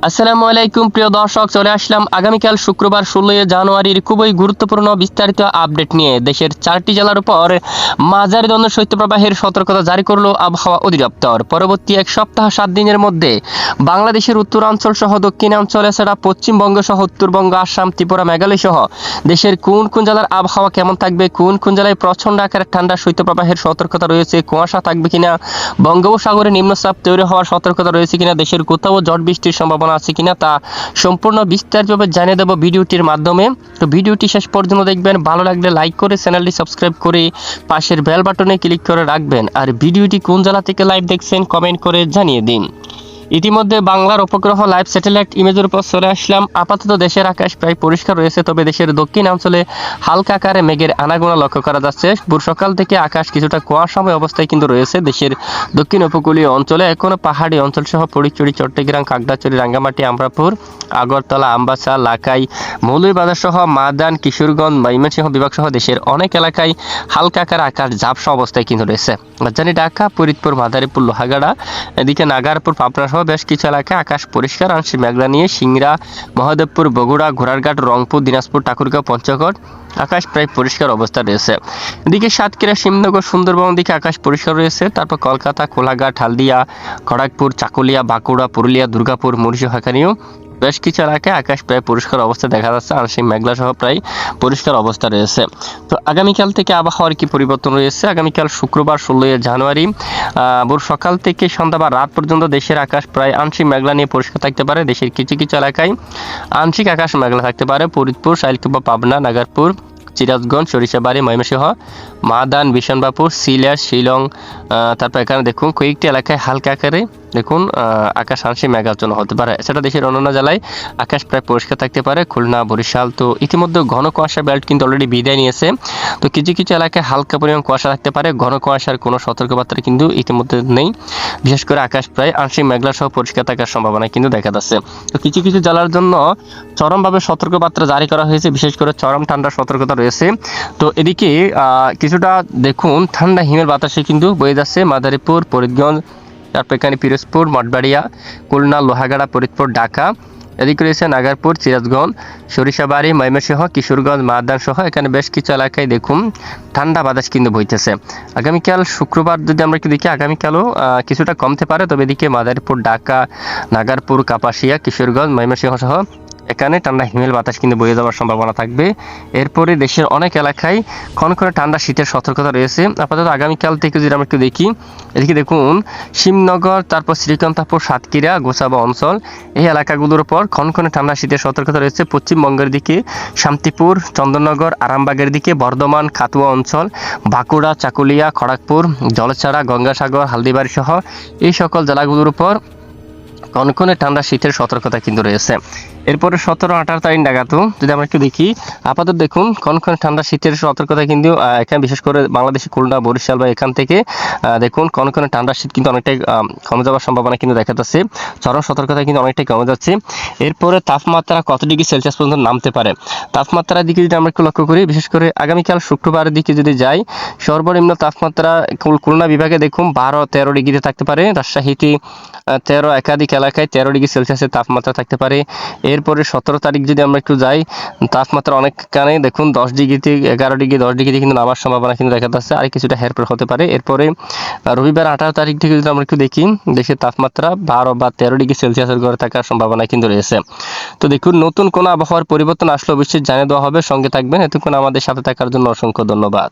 আসসালামু আলাইকুম প্রিয় দর্শক, চলে আসলাম আগামীকাল শুক্রবার 16 জানুয়ারির খুবই গুরুত্বপূর্ণ বিস্তারিত আপডেট নিয়ে। দেশের 4টি জেলার উপর মাঝারি ধরনের শৈত্যপ্রবাহের সতর্কতা জারি করলো আবহাওয়া অধিদপ্তর। পরবর্তী এক সপ্তাহ 7 দিনের মধ্যে বাংলাদেশের উত্তরাঞ্চল সহ দক্ষিণাঞ্চল এছাড়া পশ্চিমবঙ্গ সহ উত্তরবঙ্গ, আসাম, ত্রিপুরা, মেঘালয় সহ দেশের কোন কোন জেলার আবহাওয়া কেমন থাকবে, কোন কোন জেলায় প্রচণ্ড আকারের ঠান্ডা শৈত্যপ্রবাহের সতর্কতা রয়েছে, কুয়াশা থাকবে কিনা, বঙ্গোপসাগরে নিম্নচাপ তৈরি হওয়ার সতর্কতা রয়েছে কিনা, দেশের কোথাও ঝড় বৃষ্টির সম্ভাবনা আছে কিনা তা সম্পূর্ণ বিস্তারিতভাবে জানিয়ে দেব ভিডিওটির মাধ্যমে। তো ভিডিওটি শেষ পর্যন্ত দেখবেন, ভালো লাগলে লাইক করে চ্যানেলটি সাবস্ক্রাইব করে পাশের বেল বাটনে ক্লিক করে রাখবেন। আর ভিডিওটি কোন জেলা থেকে লাইভ দেখছেন কমেন্ট করে জানিয়ে দিন। ইতিমধ্যে বাংলার উপগ্রহ লাইভ স্যাটেলাইট ইমেজের উপর চলে আসলাম। আপাতত দেশের আকাশ প্রায় পরিষ্কার রয়েছে, তবে দেশের দক্ষিণাঞ্চলে হালকা আকারে মেঘের আনাগোনা লক্ষ্য করা যাচ্ছে। ভোর সকাল থেকে আকাশ কিছুটা কুয়াশাময় অবস্থায় কিন্তু রয়েছে দেশের দক্ষিণ উপকূলীয় অঞ্চলে। এখনো পাহাড়ি অঞ্চল সহ ফটিকছড়ি, চট্টগ্রাম, খাগড়াছড়ি, রাঙ্গামাটি, আমরাপুর, আগরতলা, আমবাসা, লাখাই, মৌলভীবাজার সহ মাদান, কিশোরগঞ্জ, ময়মনসিংহ বিভাগ সহ দেশের অনেক এলাকায় হালকা আকারে আকাশ ঝাপসা অবস্থায় কিন্তু রয়েছে। রাজধানী ঢাকা, ফরিদপুর, মাদারীপুর, লোহাগাড়া, এদিকে নাগারপুর, পাবনা সহ বেশ কিছু এলাকায় আকাশ পরিষ্কার, আংশিক মেঘলা নিয়ে সিংড়া, মহাদেবপুর, বগুড়া, ঘোড়ারঘাট, রংপুর, দিনাজপুর, ঠাকুরগাঁও, পঞ্চগড় আকাশ প্রায় পরিষ্কার অবস্থা রয়েছে। এদিকে সাতক্ষীরা, শিবনগর, সুন্দরবন দিকে আকাশ পরিষ্কার রয়েছে। তারপর কলকাতা, কোলাঘাট, হালদিয়া, খড়গপুর, চাকুলিয়া, বাঁকুড়া, পুরুলিয়া, দুর্গাপুর, মুন্সিগঞ্জেও বেশ কিছু এলাকায় আকাশ প্রায় পরিষ্কার অবস্থা দেখা যাচ্ছে, আংশিক মেঘলা সহ প্রায় পরিষ্কার অবস্থা রয়েছে। তো আগামীকাল থেকে আবহাওয়ার কি পরিবর্তন রয়েছে? আগামীকাল শুক্রবার 16 জানুয়ারি ভোর সকাল থেকে সন্ধ্যা বা রাত পর্যন্ত দেশের আকাশ প্রায় আংশিক মেঘলা নিয়ে পরিষ্কার থাকতে পারে। দেশের কিছু কিছু এলাকায় আংশিক আকাশ মেঘলা থাকতে পারে। ফরিদপুর, সাইলকুপা, পাবনা, নাগারপুর, সিরাজগঞ্জ, সরিষাবাড়ি, ময়মনসিংহ, মাদান, বিশনবাপুর, সিলেট, শিলং, তারপর এখানে দেখুন কয়েকটি এলাকায় হালকা আকারে দেখুন আকাশ আংশিক মেঘাচ্ছন্ন হতে পারে। এছাড়া দেশের অন্যান্য জেলায় আকাশ প্রায় পরিষ্কার থাকতে পারে। খুলনা, বরিশাল, তো ইতিমধ্যে ঘন কুয়াশা বেল্ট কিন্তু অলরেডি বিদায় নিয়েছে। তো কিছু কিছু এলাকায় হালকা পরিমাণ কুয়াশা থাকতে পারে। ঘন কুয়াশার কোনো সতর্কবার্তা কিন্তু ইতিমধ্যে নেই। বিশেষ করে আকাশ প্রায় আংশিক মেঘলা সহ পরিষ্কার থাকার সম্ভাবনা কিন্তু দেখা যাচ্ছে। তো কিছু কিছু জেলার জন্য চরমভাবে সতর্কবার্তা জারি করা হয়েছে, বিশেষ করে চরম ঠান্ডার সতর্কতা রয়েছে। তো এদিকে কিছুটা দেখুন ঠান্ডা হিমেল বাতাসে কিন্তু বয়ে যাচ্ছে মাদারীপুর, ফরিদগঞ্জ, তারপর এখানে পিরোজপুর, মঠবাড়িয়া, খুলনা, লোহাগাড়া, ফরিদপুর, ঢাকা, এদিকে রয়েছে নাগারপুর, সিরাজগঞ্জ, সরিষাবাড়ি, ময়মনসিংহ, কিশোরগঞ্জ, মাদান সহ এখানে বেশ কিছু এলাকায় দেখুন ঠান্ডা বাতাস কিন্তু বইতেছে। আগামীকাল শুক্রবার যদি আমরা একটু দেখি, আগামীকালও কিছুটা কমতে পারে, তবে এদিকে মাদারীপুর, ঢাকা, নাগারপুর, কাপাসিয়া, কিশোরগঞ্জ, ময়মনসিংহ সহ এখানে ঠান্ডা হিমেল বাতাস কিন্তু বয়ে যাওয়ার সম্ভাবনা থাকবে। এরপরে দেশের অনেক এলাকায় ক্ষণক্ষণে ঠান্ডা শীতের সতর্কতা রয়েছে। আপাতত আগামীকাল থেকে যদি আমরা একটু দেখি, এদিকে দেখুন শিবনগর, তারপর শ্রীকান্তাপুর, সাতক্ষীরা, গোসাবা অঞ্চল, এই এলাকাগুলোর উপর ক্ষণক্ষণে ঠান্ডা শীতের সতর্কতা রয়েছে। পশ্চিমবঙ্গের দিকে শান্তিপুর, চন্দননগর, আরামবাগের দিকে বর্ধমান, খাতুয়া অঞ্চল, বাঁকুড়া, চাকুলিয়া, খড়গপুর, জলছাড়া, গঙ্গাসাগর, হালদিবাড়ি সহ এই সকল জেলাগুলোর উপর কনকনে ঠান্ডা শীতের সতর্কতা কিন্তু রয়েছে। এরপরে 17-18 তারিখ নাগাদ যদি আমরা একটু দেখি, আপাতত দেখুন কনকনে ঠান্ডা শীতের সতর্কতা কিন্তু এখানে বিশেষ করে বাংলাদেশে খুলনা, বরিশাল বা এখান থেকে দেখুন কনকনে ঠান্ডা শীত কিন্তু অনেকটাই কমে যাওয়ার সম্ভাবনা কিন্তু দেখা যাচ্ছে। চরম সতর্কতা কিন্তু অনেকটাই কমে যাচ্ছে। এরপরে তাপমাত্রা কত ডিগ্রি সেলসিয়াস পর্যন্ত নামতে পারে, তাপমাত্রার দিকে যদি আমরা একটু লক্ষ্য করি, বিশেষ করে আগামীকাল শুক্রবারের দিকে যদি যাই, সর্বনিম্ন তাপমাত্রা খুলনা বিভাগে দেখুন 12-13 ডিগ্রিতে থাকতে পারে। রাজশাহীতে 13, একাধিক এলাকায় 13 ডিগ্রি সেলসিয়াসের তাপমাত্রা থাকতে পারে। এরপরে 17 তারিখ যদি আমরা একটু যাই, তাপমাত্রা অনেকখানে দেখুন 10 ডিগ্রিতে 11 ডিগ্রি 10 ডিগ্রিতে কিন্তু নামার সম্ভাবনা কিন্তু দেখা যাচ্ছে, আর কিছুটা হেরফের হতে পারে। এরপরে রবিবার 18 তারিখ থেকে যদি আমরা একটু দেখি, দেশের তাপমাত্রা 12 বা 13 ডিগ্রি সেলসিয়াসের ঘরে থাকার সম্ভাবনা কিন্তু রয়েছে। তো দেখুন নতুন কোনো আবহাওয়ার পরিবর্তন আসলে অবশ্যই জানিয়ে দেওয়া হবে, সঙ্গে থাকবেন। এতক্ষণ আমাদের সাথে থাকার জন্য অসংখ্য ধন্যবাদ।